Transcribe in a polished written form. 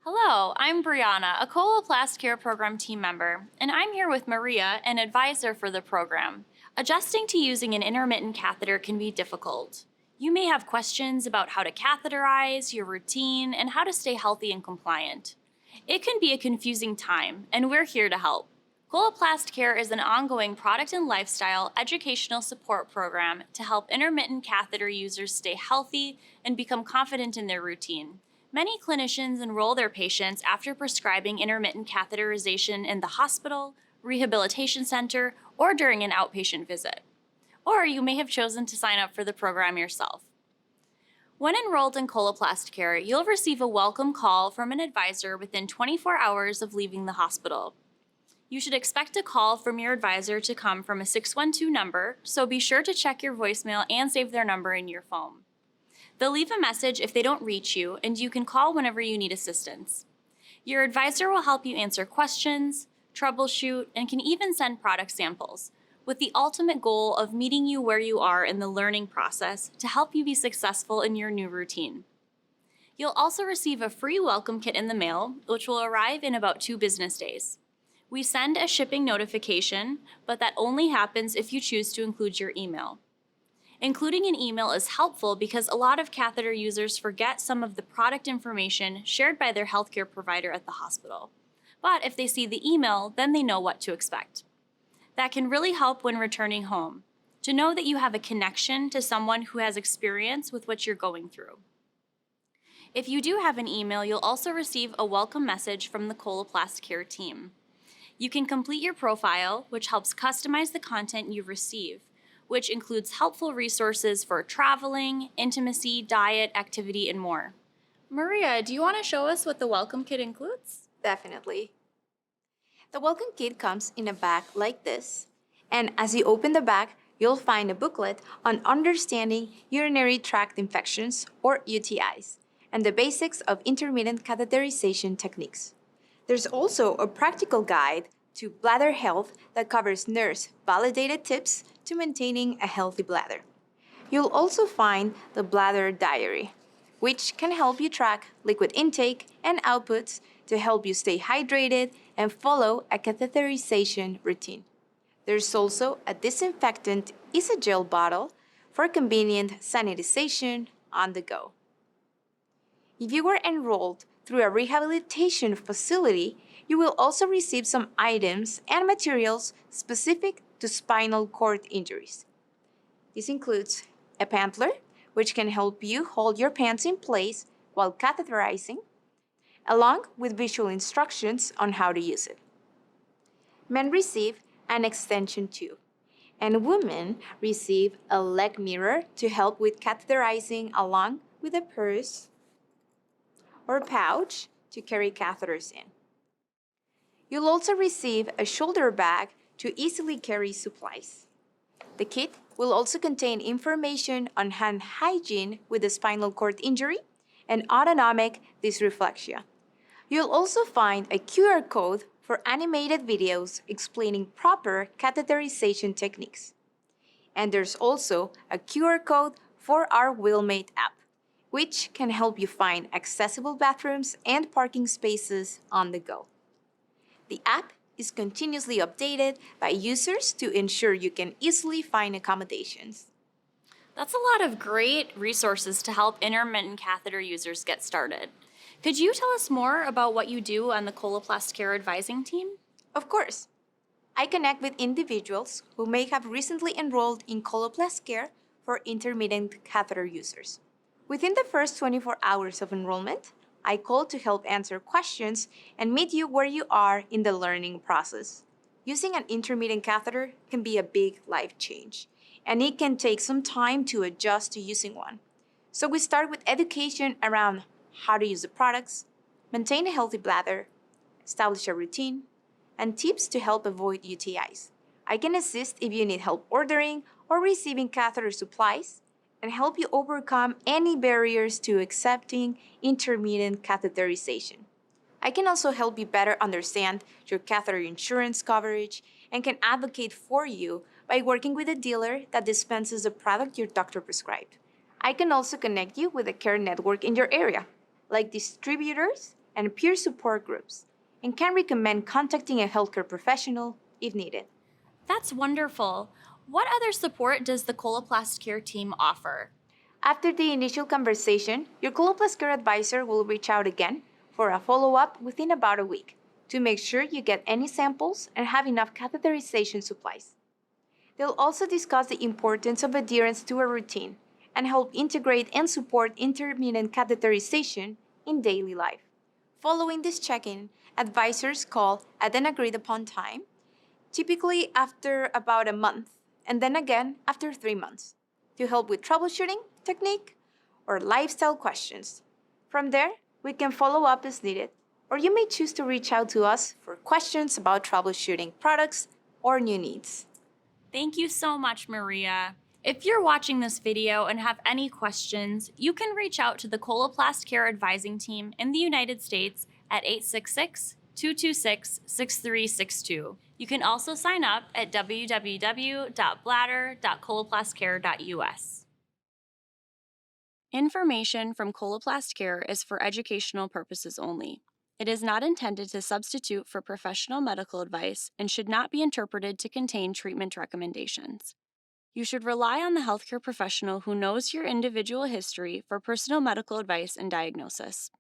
Hello, I'm Brianna, a Coloplast Care program team member, and I'm here with Maria, an advisor for the program. Adjusting to using an intermittent catheter can be difficult. You may have questions about how to catheterize, your routine, and how to stay healthy and compliant. It can be a confusing time, and we're here to help. Coloplast Care is an ongoing product and lifestyle educational support program to help intermittent catheter users stay healthy and become confident in their routine. Many clinicians enroll their patients after prescribing intermittent catheterization in the hospital, rehabilitation center, or during an outpatient visit. Or you may have chosen to sign up for the program yourself. When enrolled in Coloplast Care, you'll receive a welcome call from an advisor within 24 hours of leaving the hospital. You should expect a call from your advisor to come from a 612 number, so be sure to check your voicemail and save their number in your phone. They'll leave a message if they don't reach you, and you can call whenever you need assistance. Your advisor will help you answer questions, troubleshoot, and can even send product samples, with the ultimate goal of meeting you where you are in the learning process to help you be successful in your new routine. You'll also receive a free welcome kit in the mail, which will arrive in about 2 business days. We send a shipping notification, but that only happens if you choose to include your email. Including an email is helpful because a lot of catheter users forget some of the product information shared by their healthcare provider at the hospital. But if they see the email, then they know what to expect. That can really help when returning home, to know that you have a connection to someone who has experience with what you're going through. If you do have an email, you'll also receive a welcome message from the Coloplast Care team. You can complete your profile, which helps customize the content you receive, which includes helpful resources for traveling, intimacy, diet, activity, and more. Maria, do you want to show us what the welcome kit includes? Definitely. The welcome kit comes in a bag like this, and as you open the bag, you'll find a booklet on understanding urinary tract infections, or UTIs, and the basics of intermittent catheterization techniques. There's also a practical guide to bladder health that covers nurse-validated tips to maintaining a healthy bladder. You'll also find the bladder diary, which can help you track liquid intake and outputs to help you stay hydrated and follow a catheterization routine. There's also a disinfectant Isogel bottle for convenient sanitization on the go. If you were enrolled through a rehabilitation facility, you will also receive some items and materials specific to spinal cord injuries. This includes a pantler, which can help you hold your pants in place while catheterizing, along with visual instructions on how to use it. Men receive an extension tube, and women receive a leg mirror to help with catheterizing, along with a purse or pouch to carry catheters in. You'll also receive a shoulder bag to easily carry supplies. The kit will also contain information on hand hygiene with a spinal cord injury and autonomic dysreflexia. You'll also find a QR code for animated videos explaining proper catheterization techniques. And there's also a QR code for our Wheelmate app, which can help you find accessible bathrooms and parking spaces on the go. The app is continuously updated by users to ensure you can easily find accommodations. That's a lot of great resources to help intermittent catheter users get started. Could you tell us more about what you do on the Coloplast Care advising team? Of course, I connect with individuals who may have recently enrolled in Coloplast Care for intermittent catheter users. Within the first 24 hours of enrollment, I call to help answer questions and meet you where you are in the learning process. Using an intermittent catheter can be a big life change, and it can take some time to adjust to using one. So we start with education around how to use the products, maintain a healthy bladder, establish a routine, and tips to help avoid UTIs. I can assist if you need help ordering or receiving catheter supplies, and help you overcome any barriers to accepting intermittent catheterization. I can also help you better understand your catheter insurance coverage and can advocate for you by working with a dealer that dispenses the product your doctor prescribed. I can also connect you with a care network in your area, like distributors and peer support groups, and can recommend contacting a healthcare professional if needed. That's wonderful. What other support does the Coloplast Care team offer? After the initial conversation, your Coloplast Care advisor will reach out again for a follow-up within about a week to make sure you get any samples and have enough catheterization supplies. They'll also discuss the importance of adherence to a routine and help integrate and support intermittent catheterization in daily life. Following this check-in, advisors call at an agreed-upon time, typically after about a month, and then again after 3 months, to help with troubleshooting, technique, or lifestyle questions. From there, we can follow up as needed, or you may choose to reach out to us for questions about troubleshooting products or new needs. Thank you so much, Maria. If you're watching this video and have any questions, you can reach out to the Coloplast Care advising team in the United States at 866-226-6362. You can also sign up at www.bladder.coloplastcare.us. Information from Coloplast Care is for educational purposes only. It is not intended to substitute for professional medical advice and should not be interpreted to contain treatment recommendations. You should rely on the healthcare professional who knows your individual history for personal medical advice and diagnosis.